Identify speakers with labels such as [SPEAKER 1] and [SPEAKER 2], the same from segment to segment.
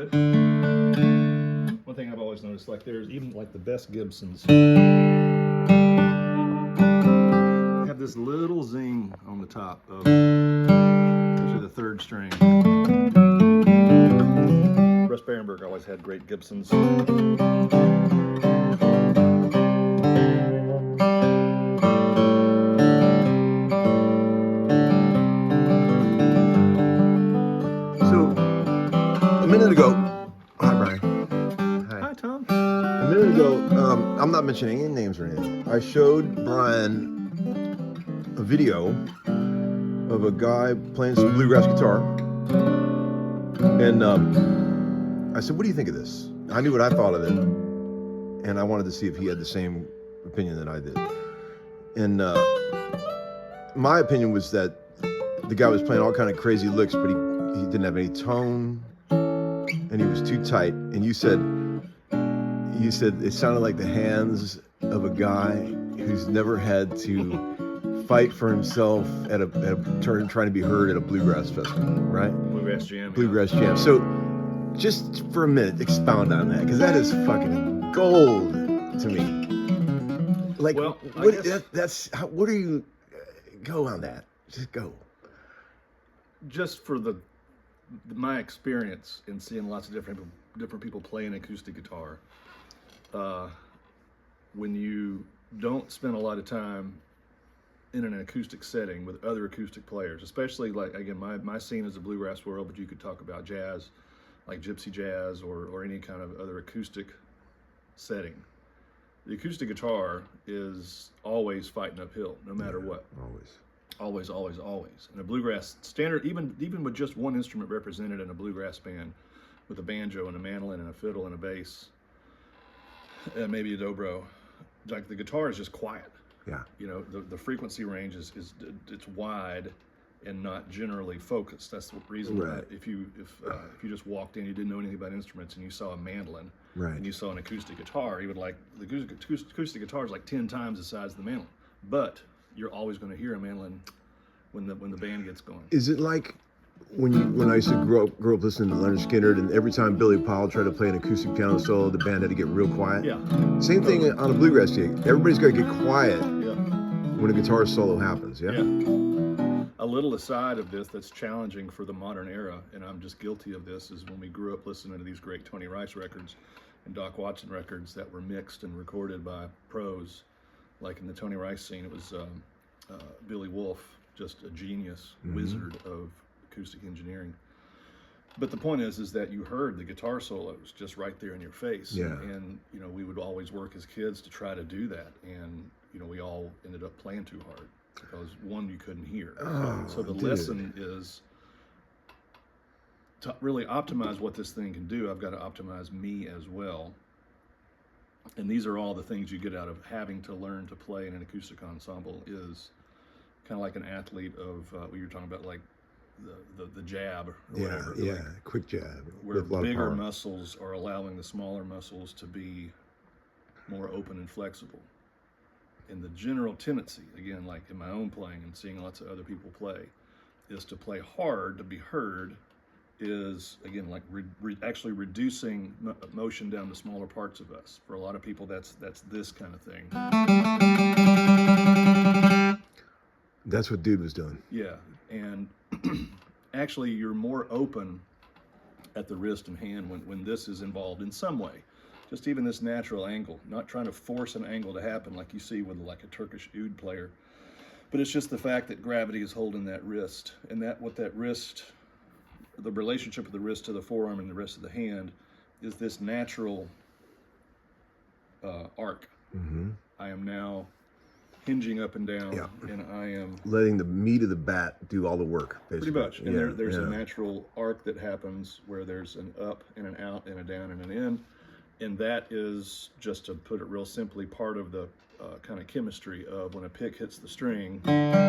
[SPEAKER 1] good. One thing I've always noticed, like there's even like the best Gibsons have this little zing on the top of usually the third string. Russ Behrenberg always had great Gibsons.
[SPEAKER 2] A minute ago, hi Brian.
[SPEAKER 1] Hi Tom.
[SPEAKER 2] A minute ago, I'm not mentioning any names or anything. I showed Brian a video of a guy playing some bluegrass guitar, and I said, "What do you think of this?" I knew what I thought of it, and I wanted to see if he had the same opinion that I did. And my opinion was that the guy was playing all kind of crazy licks, but he didn't have any tone. And he was too tight. And you said it sounded like the hands of a guy who's never had to fight for himself at a turn trying to be heard at a bluegrass festival, right?
[SPEAKER 1] Bluegrass jam.
[SPEAKER 2] Bluegrass jam. So just for a minute, expound on that, because that is fucking gold to me. Like,
[SPEAKER 1] well,
[SPEAKER 2] what are you? Go on that. Just go.
[SPEAKER 1] Just for my experience in seeing lots of different people play an acoustic guitar, when you don't spend a lot of time in an acoustic setting with other acoustic players, especially like, again, my scene is the bluegrass world, but you could talk about jazz, like gypsy jazz or any kind of other acoustic setting. The acoustic guitar is always fighting uphill, no matter what. Always. And a bluegrass standard, even with just one instrument represented in a bluegrass band, with a banjo and a mandolin and a fiddle and a bass, and maybe a dobro, like the guitar is just quiet.
[SPEAKER 2] Yeah.
[SPEAKER 1] You know, the frequency range is it's wide and not generally focused. That's the reason
[SPEAKER 2] right.
[SPEAKER 1] If you just walked in, you didn't know anything about instruments, and you saw a mandolin,
[SPEAKER 2] right.
[SPEAKER 1] and you saw an acoustic guitar, you would like the acoustic guitar is like 10 times the size of the mandolin, but you're always going to hear a mandolin when the band gets going.
[SPEAKER 2] Is it like when I used to grow up listening to Leonard Skinner, and every time Billy Powell tried to play an acoustic piano solo, the band had to get real quiet?
[SPEAKER 1] Yeah.
[SPEAKER 2] Same thing on a bluegrass gig. Everybody's got to get quiet
[SPEAKER 1] Yeah.
[SPEAKER 2] when a guitar solo happens. Yeah.
[SPEAKER 1] Yeah. A little aside of this that's challenging for the modern era, and I'm just guilty of this, is when we grew up listening to these great Tony Rice records and Doc Watson records that were mixed and recorded by pros. Like in the Tony Rice scene, it was Billy Wolf, just a genius, wizard of acoustic engineering. But the point is that you heard the guitar solos just right there in your face.
[SPEAKER 2] Yeah.
[SPEAKER 1] And you know, we would always work as kids to try to do that, and you know, we all ended up playing too hard because one, you couldn't hear. So the lesson is to really optimize what this thing can do. I've got to optimize me as well. And these are all the things you get out of having to learn to play in an acoustic ensemble, is kind of like an athlete of what you're talking about, like the jab or whatever.
[SPEAKER 2] Yeah,
[SPEAKER 1] like,
[SPEAKER 2] quick jab.
[SPEAKER 1] where bigger muscles are allowing the smaller muscles to be more open and flexible. And the general tendency, again, like in my own playing and seeing lots of other people play, is to play hard to be heard, is, again, like actually reducing motion down to smaller parts of us. For a lot of people, that's this kind of thing.
[SPEAKER 2] That's what Dude was doing.
[SPEAKER 1] Yeah, and actually you're more open at the wrist and hand when this is involved in some way. Just even this natural angle, not trying to force an angle to happen like you see with like a Turkish oud player, but it's just the fact that gravity is holding that wrist, and that what that wrist, the relationship of the wrist to the forearm and the rest of the hand, is this natural arc. I am now hinging up and down, and I am
[SPEAKER 2] letting the meat of the bat do all the work, basically.
[SPEAKER 1] Pretty much. And there's a natural arc that happens where there's an up and an out and a down and an in. And that is, just to put it real simply, part of the kind of chemistry of when a pick hits the string,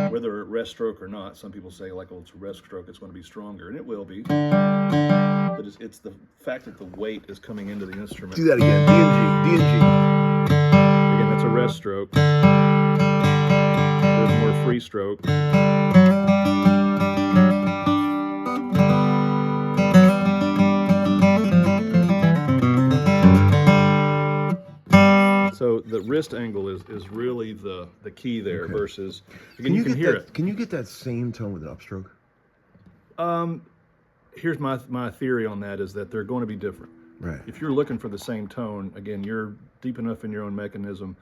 [SPEAKER 1] whether a rest stroke or not. Some people say, like, oh, it's a rest stroke, it's going to be stronger, and it will be. But it's the fact that the weight is coming into the instrument.
[SPEAKER 2] Do that again. D and G.
[SPEAKER 1] Again, that's a rest stroke. There's more free stroke. wrist angle is really the key there.
[SPEAKER 2] Okay.
[SPEAKER 1] Versus again, you can hear it.
[SPEAKER 2] Can you get that same tone with an upstroke?
[SPEAKER 1] Here's my theory on that is that they're going to be different.
[SPEAKER 2] Right.
[SPEAKER 1] If you're looking for the same tone, again, you're deep enough in your own mechanism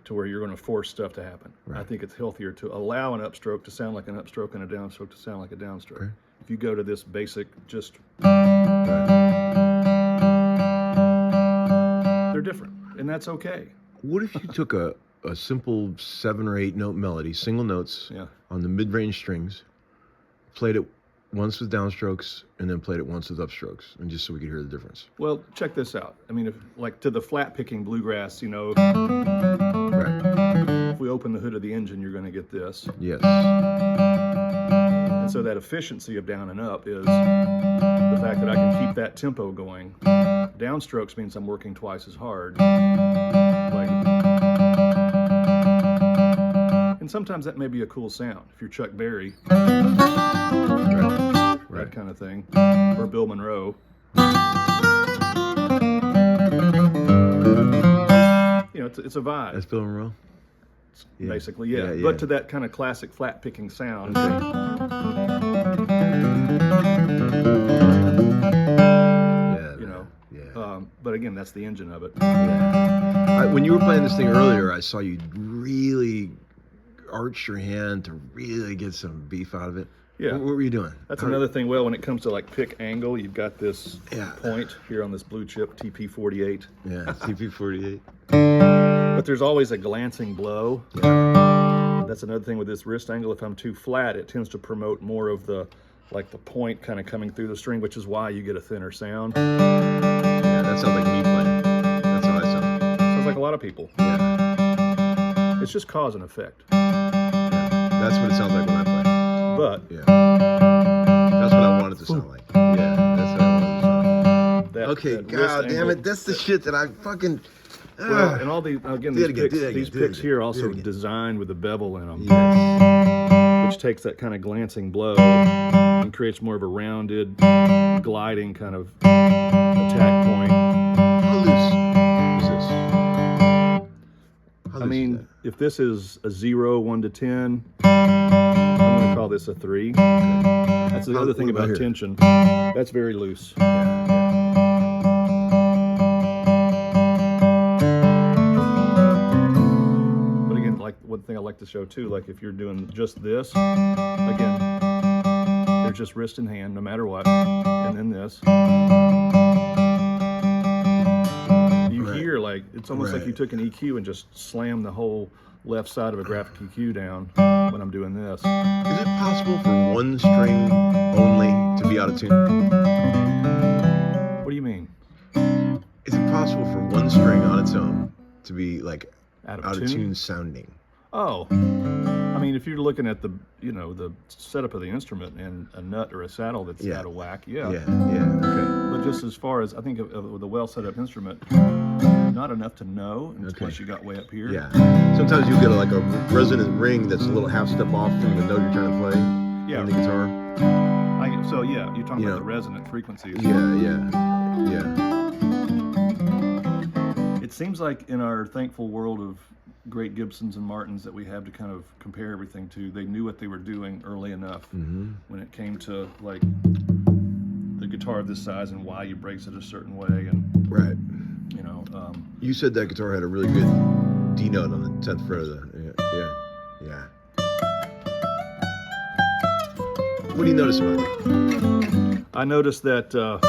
[SPEAKER 1] to where you're going to force stuff to happen.
[SPEAKER 2] Right.
[SPEAKER 1] I think it's healthier to allow an upstroke to sound like an upstroke and a downstroke to sound like a downstroke.
[SPEAKER 2] Okay.
[SPEAKER 1] If you go to this basic, just
[SPEAKER 2] Right.
[SPEAKER 1] they're different, and that's okay.
[SPEAKER 2] What if you took a simple 7 or 8 note melody, single notes
[SPEAKER 1] Yeah.
[SPEAKER 2] on the mid-range strings, played it once with downstrokes, and then played it once with upstrokes, and just so we could hear the difference?
[SPEAKER 1] Well, check this out. I mean, if like to the flat picking bluegrass, you know,
[SPEAKER 2] Right.
[SPEAKER 1] if we open the hood of the engine, you're going to get this.
[SPEAKER 2] Yes.
[SPEAKER 1] And so that efficiency of down and up is the fact that I can keep that tempo going. Downstrokes means I'm working twice as hard. Like, and sometimes that may be a cool sound. If you're Chuck Berry,
[SPEAKER 2] Right.
[SPEAKER 1] that kind of thing, or Bill Monroe. You know, it's a vibe.
[SPEAKER 2] That's Bill Monroe? Yeah.
[SPEAKER 1] Basically, yeah.
[SPEAKER 2] Yeah.
[SPEAKER 1] But to that kind of classic flat picking sound.
[SPEAKER 2] Okay.
[SPEAKER 1] You know.
[SPEAKER 2] Yeah.
[SPEAKER 1] But again, that's the engine of it.
[SPEAKER 2] When you were playing this thing earlier, I saw you really arch your hand to really get some beef out of it.
[SPEAKER 1] Yeah.
[SPEAKER 2] What were you doing?
[SPEAKER 1] That's another thing. Well, when it comes to like pick angle, you've got this
[SPEAKER 2] Yeah.
[SPEAKER 1] point here on this blue chip TP48.
[SPEAKER 2] Yeah, TP48.
[SPEAKER 1] But there's always a glancing blow.
[SPEAKER 2] Yeah.
[SPEAKER 1] That's another thing with this wrist angle. If I'm too flat, it tends to promote more of the point kind of coming through the string, which is why you get a thinner sound.
[SPEAKER 2] Yeah, that sounds like me playing. That's how I sound.
[SPEAKER 1] Sounds like a lot of people.
[SPEAKER 2] Yeah.
[SPEAKER 1] It's just cause and effect.
[SPEAKER 2] That's what it sounds like when I play.
[SPEAKER 1] But
[SPEAKER 2] Yeah. That's what I want it to sound like. Yeah, that's what I want it to sound like.
[SPEAKER 1] that,
[SPEAKER 2] Okay,
[SPEAKER 1] that
[SPEAKER 2] god
[SPEAKER 1] wrist
[SPEAKER 2] damn
[SPEAKER 1] angle-
[SPEAKER 2] it. That's the shit that I fucking...
[SPEAKER 1] Well, and all these again,
[SPEAKER 2] Do it
[SPEAKER 1] these
[SPEAKER 2] again,
[SPEAKER 1] picks,
[SPEAKER 2] do it again,
[SPEAKER 1] these
[SPEAKER 2] do it
[SPEAKER 1] picks
[SPEAKER 2] again,
[SPEAKER 1] here
[SPEAKER 2] do it
[SPEAKER 1] also
[SPEAKER 2] again.
[SPEAKER 1] designed with a bevel in them,
[SPEAKER 2] Yes.
[SPEAKER 1] which takes that kind of glancing blow and creates more of a rounded, gliding kind of attack point.
[SPEAKER 2] How loose is this? How
[SPEAKER 1] I
[SPEAKER 2] loose
[SPEAKER 1] mean,
[SPEAKER 2] is
[SPEAKER 1] if this is a 0, 1 to 10, I'm going to call this a 3. That's the
[SPEAKER 2] How-
[SPEAKER 1] other thing
[SPEAKER 2] what about
[SPEAKER 1] about
[SPEAKER 2] here?
[SPEAKER 1] tension. That's very loose. But again, like one thing I like to show too, like if you're doing just this, again, there's just wrist and hand, no matter what, and then this. You
[SPEAKER 2] Right.
[SPEAKER 1] hear like it's almost like
[SPEAKER 2] Right.
[SPEAKER 1] you took an EQ and just slammed the whole left side of a graphic EQ down when I'm doing this.
[SPEAKER 2] Is it possible for one string only to be out of tune?
[SPEAKER 1] What do you mean?
[SPEAKER 2] Is it possible for one string on its own to be like
[SPEAKER 1] Out of
[SPEAKER 2] out of
[SPEAKER 1] tune?
[SPEAKER 2] tune sounding?
[SPEAKER 1] Oh, I mean, if you're looking at the the setup of the instrument and a nut or a saddle that's
[SPEAKER 2] Yeah.
[SPEAKER 1] out of whack,
[SPEAKER 2] Yeah, okay.
[SPEAKER 1] But just as far as I think of a well set up instrument, not enough to know unless you got way up here.
[SPEAKER 2] Yeah. Sometimes you get like a resonant ring that's a little half step off from the note you're trying to play
[SPEAKER 1] Yeah.
[SPEAKER 2] on the guitar.
[SPEAKER 1] So yeah, you're talking
[SPEAKER 2] Yeah.
[SPEAKER 1] about the resonant frequencies.
[SPEAKER 2] Yeah.
[SPEAKER 1] It seems like in our thankful world of great Gibsons and Martins that we have to kind of compare everything to, they knew what they were doing early enough when it came to like the guitar of this size and why you brace it a certain way, and
[SPEAKER 2] Right. You said that guitar had a really good D note on the 10th fret of the. Yeah. What do you notice about it?
[SPEAKER 1] I noticed that.
[SPEAKER 2] Ooh,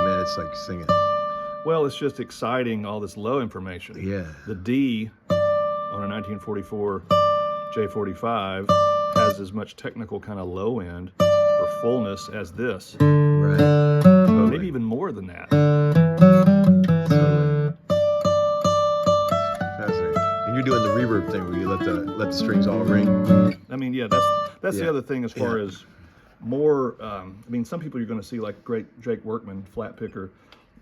[SPEAKER 2] man, it's like singing.
[SPEAKER 1] Well, it's just exciting, all this low information.
[SPEAKER 2] Yeah.
[SPEAKER 1] The D on a 1944 J45 has as much technical kind of low end or fullness as this.
[SPEAKER 2] Right.
[SPEAKER 1] Maybe even more than that.
[SPEAKER 2] Totally. Fascinating. And you're doing the reverb thing where you let the strings all ring.
[SPEAKER 1] I mean, yeah, that's the other thing as far as more. I mean, some people you're going to see like great Jake Workman, flat picker,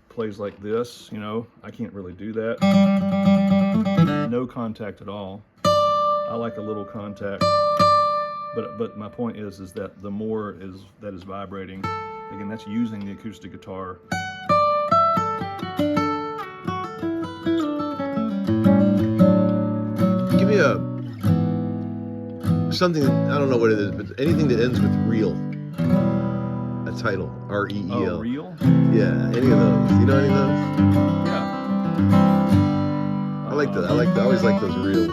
[SPEAKER 1] plays like this. I can't really do that. No contact at all. I like a little contact. But my point is that the more that is vibrating. Again, that's using the acoustic guitar.
[SPEAKER 2] something I don't know what it is, but anything that ends with real, a title, R-E-E-L.
[SPEAKER 1] Oh, real?
[SPEAKER 2] Yeah, any of those. You know any of those?
[SPEAKER 1] Yeah.
[SPEAKER 2] I always like those reels.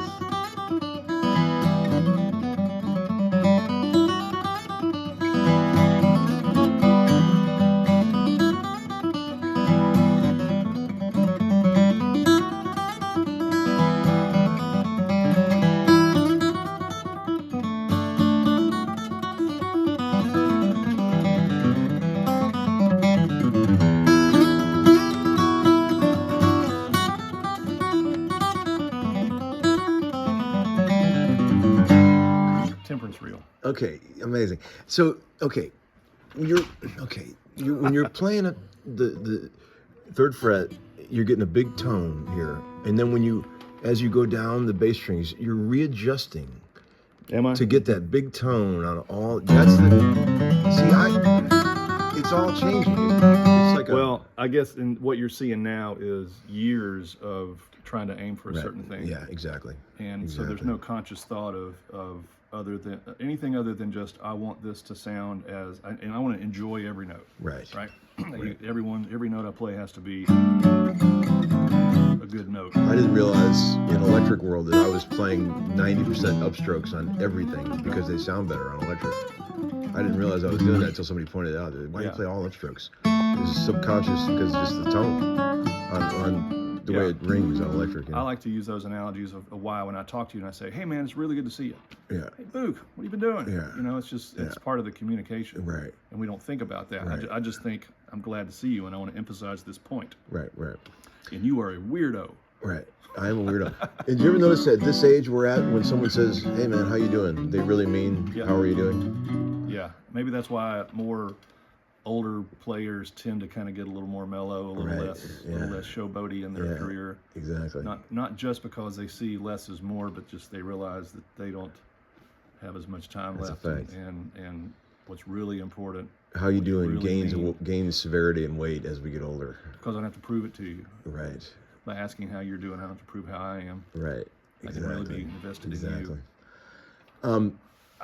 [SPEAKER 1] Temperance reel.
[SPEAKER 2] Okay, amazing. So, when you're playing the third fret, you're getting a big tone here, and then as you go down the bass strings, you're readjusting
[SPEAKER 1] Am I?
[SPEAKER 2] to get that big tone on all. It's all changing. It's like
[SPEAKER 1] Well, I guess what you're seeing now is years of trying to aim for a
[SPEAKER 2] right,
[SPEAKER 1] certain thing.
[SPEAKER 2] Yeah, exactly.
[SPEAKER 1] And so there's no conscious thought of other than anything other than just I want this to sound and I want to enjoy every note.
[SPEAKER 2] Right.
[SPEAKER 1] Right. Every note I play has to be a good note.
[SPEAKER 2] I didn't realize in electric world that I was playing 90% upstrokes on everything because they sound better on electric. I didn't realize I was doing that until somebody pointed it out. Why do you play all upstrokes? It's subconscious because it's just the tone on the way it rings on electric. You know?
[SPEAKER 1] I like to use those analogies of why when I talk to you and I say, "Hey man, it's really good to see you."
[SPEAKER 2] Yeah.
[SPEAKER 1] Hey Boog, what have you been doing?
[SPEAKER 2] Yeah.
[SPEAKER 1] You know, it's just it's part of the communication.
[SPEAKER 2] Right.
[SPEAKER 1] And we don't think about that.
[SPEAKER 2] Right.
[SPEAKER 1] I just think I'm glad to see you, and I want to emphasize this point.
[SPEAKER 2] Right.
[SPEAKER 1] And you are a weirdo.
[SPEAKER 2] Right. I am a weirdo. And do you ever notice at this age we're at, when someone says, "Hey man, how you doing?" they really mean, "How are you doing?"
[SPEAKER 1] Yeah. Maybe that's why more older players tend to kind of get a little more mellow, a little less showboaty in their career.
[SPEAKER 2] Exactly.
[SPEAKER 1] Not just because they see less is more, but just they realize that they don't have as much time left. And what's really important.
[SPEAKER 2] How you doing
[SPEAKER 1] really
[SPEAKER 2] gains severity and weight as we get older.
[SPEAKER 1] Because I don't have to prove it to you.
[SPEAKER 2] Right.
[SPEAKER 1] By asking how you're doing, I don't have to prove how I am.
[SPEAKER 2] Right.
[SPEAKER 1] I can really be invested in you.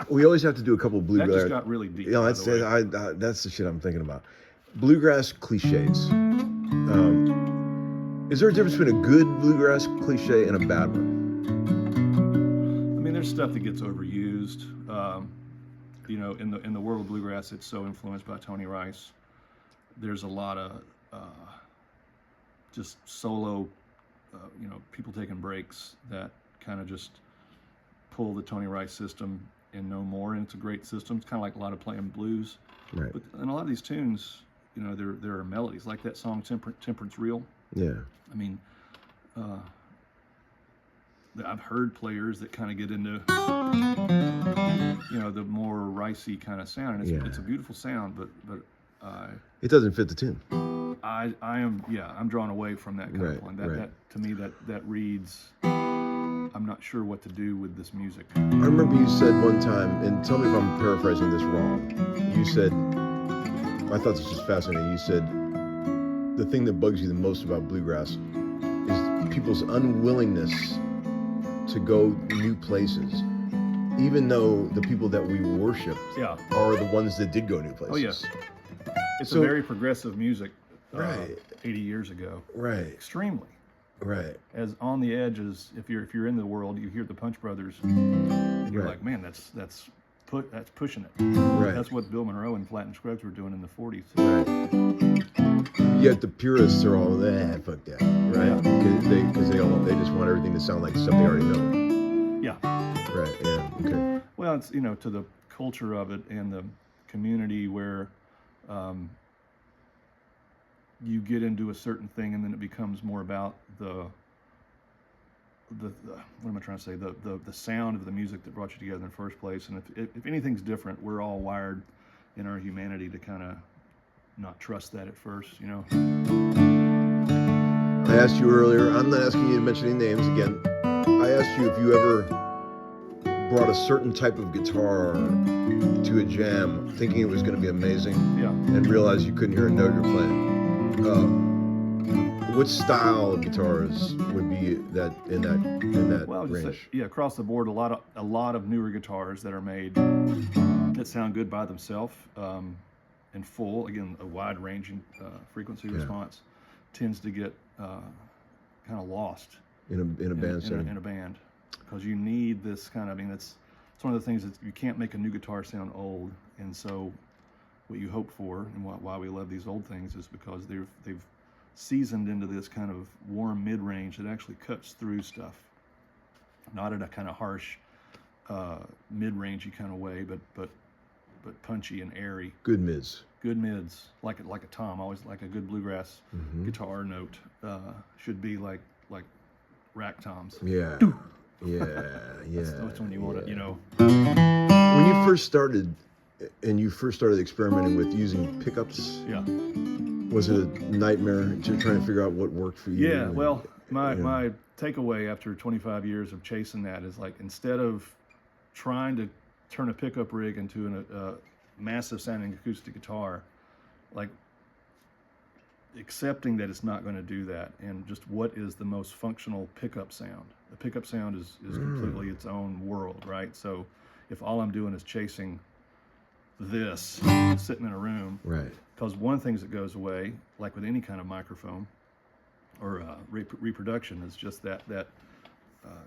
[SPEAKER 2] We always have to do a couple of bluegrass.
[SPEAKER 1] That just got really deep.
[SPEAKER 2] Yeah, that's the shit I'm thinking about. Bluegrass cliches. Is there a difference between a good bluegrass cliche and a bad one?
[SPEAKER 1] I mean, there's stuff that gets overused. You know, in the world of bluegrass, it's so influenced by Tony Rice. There's a lot of just solo, people taking breaks that kind of just pull the Tony Rice system and no more. And it's a great system. It's kind of like a lot of playing blues.
[SPEAKER 2] Right.
[SPEAKER 1] But in a lot of these tunes, there are melodies like that song "Temperance Reel."
[SPEAKER 2] Yeah.
[SPEAKER 1] I mean, I've heard players that kind of get into, the more ricey kind of sound, and it's a beautiful sound, but
[SPEAKER 2] it doesn't fit the tune.
[SPEAKER 1] I'm drawn away from that kind of one. That to me that reads, I'm not sure what to do with this music.
[SPEAKER 2] I remember you said one time, and tell me if I'm paraphrasing this wrong. You said, I thought this was fascinating. You said, the thing that bugs you the most about bluegrass is people's unwillingness to go new places, even though the people that we worship are the ones that did go new places.
[SPEAKER 1] Oh yes, it's a very progressive music.
[SPEAKER 2] 80
[SPEAKER 1] years ago.
[SPEAKER 2] Right.
[SPEAKER 1] Extremely.
[SPEAKER 2] Right.
[SPEAKER 1] As on the edge as if you're in the world, you hear the Punch Brothers, and you're like, man, that's pushing it.
[SPEAKER 2] Right.
[SPEAKER 1] That's what Bill Monroe and Flatt and Scruggs were doing in the 40s.
[SPEAKER 2] Right. Yet the purists are all fuck that, right? Because they just want everything to sound like stuff they already know.
[SPEAKER 1] Yeah.
[SPEAKER 2] Right. Yeah. Okay.
[SPEAKER 1] Well, it's to the culture of it and the community where you get into a certain thing and then it becomes more about the what am I trying to say? The sound of the music that brought you together in the first place. And if anything's different, we're all wired in our humanity to kind of not trust that at first,
[SPEAKER 2] I asked you earlier, I'm not asking you to mention any names again. I asked you if you ever brought a certain type of guitar to a jam thinking it was going to be amazing and realized you couldn't hear a note you're playing. What style of guitars would be that in that
[SPEAKER 1] Well, just
[SPEAKER 2] range?
[SPEAKER 1] yeah, across the board, a lot of newer guitars that are made that sound good by themselves, in full. Again, a wide ranging frequency response tends to get kind of lost
[SPEAKER 2] In a band setting.
[SPEAKER 1] in a band, because you need this kind of. I mean, it's one of the things that you can't make a new guitar sound old, and so what you hope for and why we love these old things is because they've seasoned into this kind of warm mid-range that actually cuts through stuff, not in a kind of harsh mid-rangey kind of way, but punchy and airy.
[SPEAKER 2] Good mids.
[SPEAKER 1] Good mids, like a tom. Always like a good bluegrass guitar note should be like rack toms.
[SPEAKER 2] Yeah. Yeah.
[SPEAKER 1] That's when you want it, you know.
[SPEAKER 2] When you first started experimenting with using pickups,
[SPEAKER 1] Yeah.
[SPEAKER 2] was it a nightmare to trying to figure out what worked for you?
[SPEAKER 1] Yeah, well, my takeaway after 25 years of chasing that is, like, instead of trying to turn a pickup rig into a massive sounding acoustic guitar, like, accepting that it's not going to do that, and just what is the most functional pickup sound. The pickup sound is completely its own world, right? So if all I'm doing is chasing this sitting in a room,
[SPEAKER 2] Right.
[SPEAKER 1] because one of the things that goes away, like with any kind of microphone or reproduction, is just that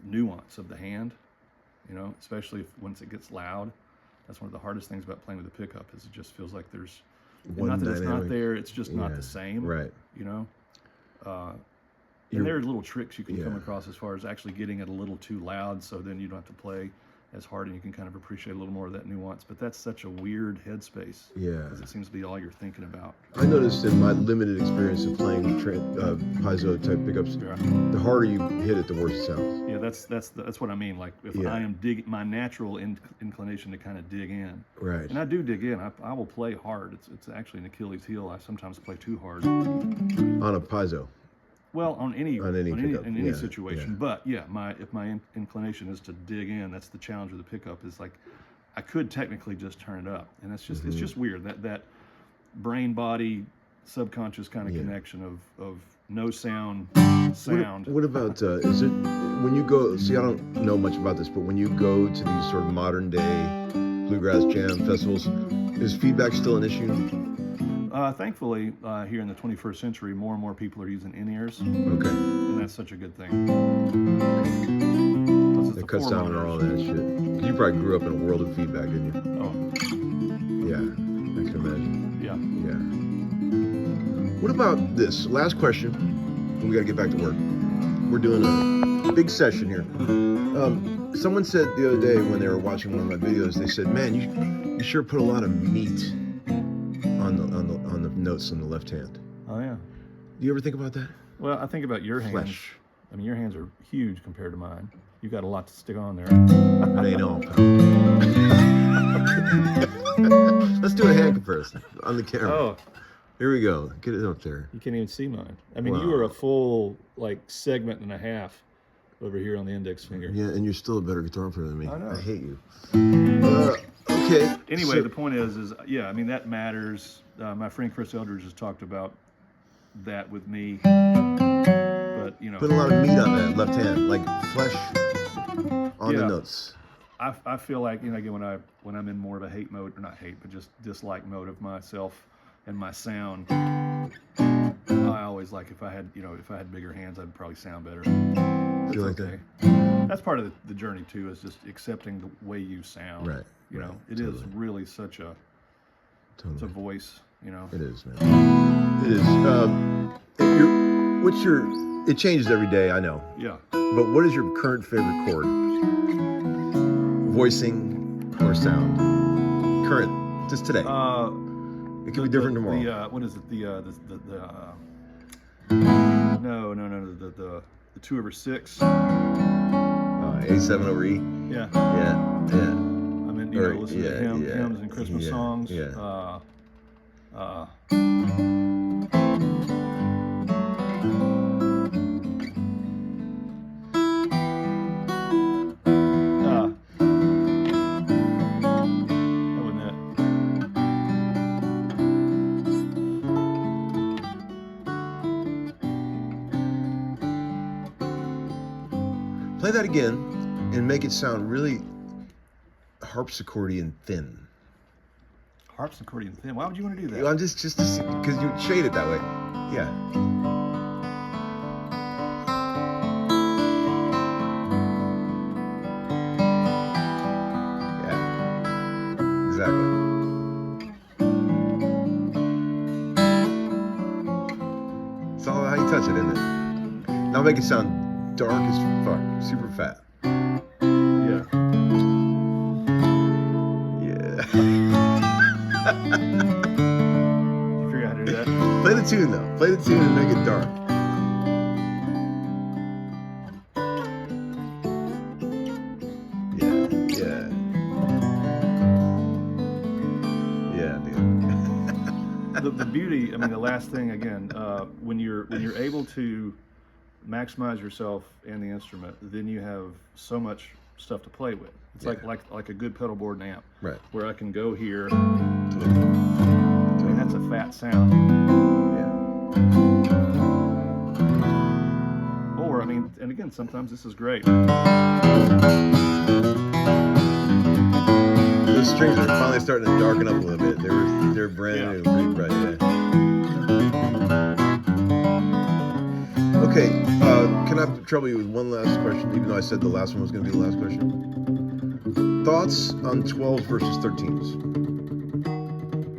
[SPEAKER 1] nuance of the hand, you know, especially once it gets loud. That's one of the hardest things about playing with a pickup, is it just feels like there's, not that it's not there, it's just not the same,
[SPEAKER 2] right?
[SPEAKER 1] You know, and there are little tricks you can come across as far as actually getting it a little too loud, so then you don't have to play as hard, and you can kind of appreciate a little more of that nuance. But that's such a weird headspace.
[SPEAKER 2] Yeah.
[SPEAKER 1] Because it seems to be all you're thinking about.
[SPEAKER 2] I noticed in my limited experience of playing piezo type pickups, the harder you hit it, the worse it sounds.
[SPEAKER 1] Yeah, that's what I mean. Like, if I am my natural inclination to kind of dig in.
[SPEAKER 2] Right.
[SPEAKER 1] And I do dig in. I will play hard. It's actually an Achilles heel. I sometimes play too hard.
[SPEAKER 2] On a piezo.
[SPEAKER 1] Well, on any
[SPEAKER 2] pickup.
[SPEAKER 1] in any situation. But yeah, if my inclination is to dig in, that's the challenge with the pickup. Is like, I could technically just turn it up, and it's just weird, that brain body subconscious kind of connection of no sound.
[SPEAKER 2] What about is it when you go? See, I don't know much about this, but when you go to these sort of modern day bluegrass jam festivals, is feedback still an issue?
[SPEAKER 1] Thankfully, here in the 21st century, more and more people are using in-ears.
[SPEAKER 2] Okay.
[SPEAKER 1] And that's such a good thing.
[SPEAKER 2] That cuts down on all that shit. You probably grew up in a world of feedback, didn't you?
[SPEAKER 1] Oh.
[SPEAKER 2] Yeah, I can imagine.
[SPEAKER 1] Yeah.
[SPEAKER 2] Yeah. What about this? Last question. We got to get back to work. We're doing a big session here. Someone said the other day when they were watching one of my videos, they said, "Man, you sure put a lot of meat on the notes on the left hand."
[SPEAKER 1] Oh, yeah.
[SPEAKER 2] Do you ever think about that?
[SPEAKER 1] Well, I think about your hands.
[SPEAKER 2] Flesh.
[SPEAKER 1] I mean, your hands are huge compared to mine. You got a lot to stick on there.
[SPEAKER 2] It ain't all. Let's do a hand comparison on the camera.
[SPEAKER 1] Oh.
[SPEAKER 2] Here we go. Get it up there.
[SPEAKER 1] You can't even see mine. I mean,
[SPEAKER 2] Wow.
[SPEAKER 1] you are a full, like, segment and a half over here on the index finger.
[SPEAKER 2] Yeah, and you're still a better guitar player than me.
[SPEAKER 1] I know.
[SPEAKER 2] I hate you. Okay.
[SPEAKER 1] Anyway,
[SPEAKER 2] so-
[SPEAKER 1] the point is yeah, I mean, that matters. My friend Chris Eldridge has talked about that with me. But, you know,
[SPEAKER 2] put a lot of meat on that left hand, like flesh on the notes.
[SPEAKER 1] I feel like, you know, again, when I'm in more of a hate mode, or not hate, but just dislike mode of myself and my sound, I always, like, if I had bigger hands, I'd probably sound better.
[SPEAKER 2] Feel like
[SPEAKER 1] okay. That's part of the journey too, is just accepting the way you sound.
[SPEAKER 2] Right.
[SPEAKER 1] You know, it is really such a it's a voice. You know.
[SPEAKER 2] It is, man. It is. It changes every day, I know.
[SPEAKER 1] Yeah.
[SPEAKER 2] But what is your current favorite chord? Voicing or sound? Current, just today. It could be different tomorrow.
[SPEAKER 1] What is it? The 2/6.
[SPEAKER 2] A7 over E.
[SPEAKER 1] Yeah.
[SPEAKER 2] Yeah.
[SPEAKER 1] I'm in, listening to hymns and Christmas songs.
[SPEAKER 2] Yeah. Play that again and make it sound really harpsichordian thin.
[SPEAKER 1] Harpsichordian thin. Why would you want to do that?
[SPEAKER 2] I'm just because you shade it that way. Yeah. Yeah. Exactly. It's all how you touch it, isn't it? Now make it sound dark as fuck, super fat.
[SPEAKER 1] Yeah.
[SPEAKER 2] Yeah.
[SPEAKER 1] You figure out how to do that?
[SPEAKER 2] Play the tune though. Play the tune and make it dark. Yeah, yeah. Yeah, dude.
[SPEAKER 1] The beauty, I mean, the last thing again, when you're able to maximize yourself and the instrument, then you have so much stuff to play with. It's
[SPEAKER 2] Yeah.
[SPEAKER 1] like a good pedal board and amp,
[SPEAKER 2] Right.
[SPEAKER 1] where I can go here. I
[SPEAKER 2] Totally.
[SPEAKER 1] mean, that's a fat sound.
[SPEAKER 2] Yeah.
[SPEAKER 1] Or I mean, and again, sometimes this is great.
[SPEAKER 2] Those strings are finally starting to darken up a little bit. They're brand new, pretty bright. Yeah. Okay, can I trouble you with one last question? Even though I said the last one was going to be the last question. Thoughts on 12s versus 13s?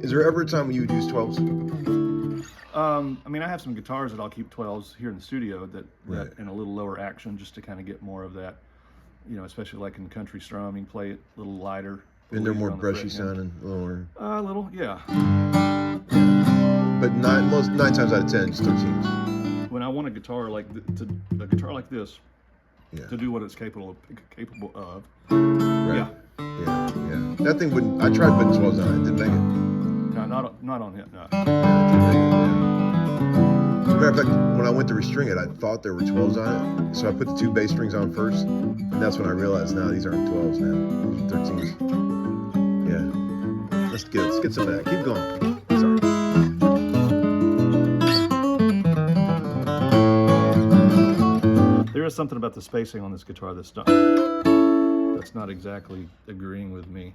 [SPEAKER 2] Is there ever a time when you would use 12s?
[SPEAKER 1] I mean, I have some guitars that I'll keep 12s here in the studio that
[SPEAKER 2] Right.
[SPEAKER 1] in a little lower action, just to kind of get more of that, you know, especially like in country strum, you can play it a little lighter.
[SPEAKER 2] And they're more
[SPEAKER 1] on the
[SPEAKER 2] brushy
[SPEAKER 1] fret, yeah.
[SPEAKER 2] sounding, a little more.
[SPEAKER 1] A little, yeah.
[SPEAKER 2] But nine times out of 10, it's 13s.
[SPEAKER 1] When I want a guitar like a guitar like this
[SPEAKER 2] Yeah.
[SPEAKER 1] to do what it's capable of.
[SPEAKER 2] Right.
[SPEAKER 1] Yeah.
[SPEAKER 2] Yeah. Yeah. That thing wouldn't. I tried putting 12s on it. It didn't make it.
[SPEAKER 1] No, not on hit. No.
[SPEAKER 2] Yeah, it didn't make it. Yeah. As a matter of fact, when I went to restring it, I thought there were 12s on it, so I put the 2 bass strings on first, and that's when I realized, no, these aren't 12s, man. These are 13s. Yeah. Let's get some back. Keep going. Sorry.
[SPEAKER 1] There is something about the spacing on this guitar that's not exactly agreeing with me,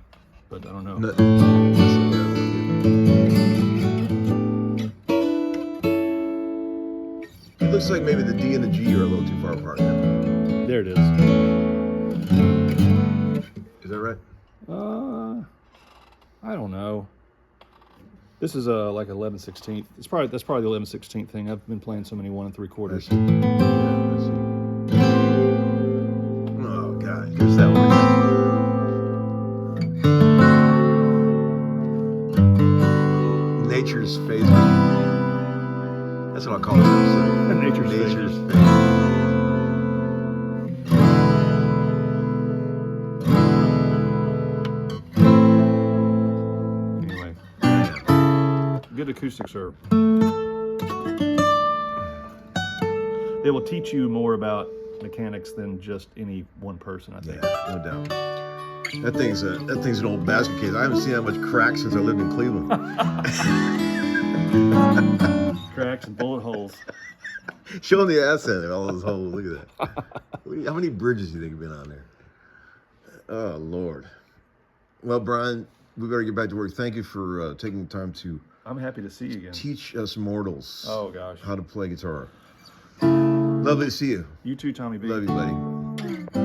[SPEAKER 1] but I don't know.
[SPEAKER 2] It looks like maybe the D and the G are a little too far apart.
[SPEAKER 1] There it is.
[SPEAKER 2] Is that right?
[SPEAKER 1] I don't know. This is like 11/16. That's probably the 11/16 thing. I've been playing so many 1 3/4.
[SPEAKER 2] Let's see. Oh God, here's that one. Nature's phase. That's what I'll call this episode.
[SPEAKER 1] Nature's
[SPEAKER 2] phase.
[SPEAKER 1] Anyway, good acoustics are. They will teach you more about mechanics than just any one person, I think.
[SPEAKER 2] Yeah, no doubt. That thing's an old basket case. I haven't seen that much crack since I lived in Cleveland.
[SPEAKER 1] Cracks and bullet holes.
[SPEAKER 2] Show them the ass end of all those holes. Look at that. How many bridges do you think have been on there? Oh Lord. Well, Bryan, we better get back to work. Thank you for taking the time to
[SPEAKER 1] I'm happy to see you again.
[SPEAKER 2] teach us mortals
[SPEAKER 1] Oh gosh.
[SPEAKER 2] how to play guitar. Lovely to see you.
[SPEAKER 1] You too, Tommy B.
[SPEAKER 2] Love you, buddy.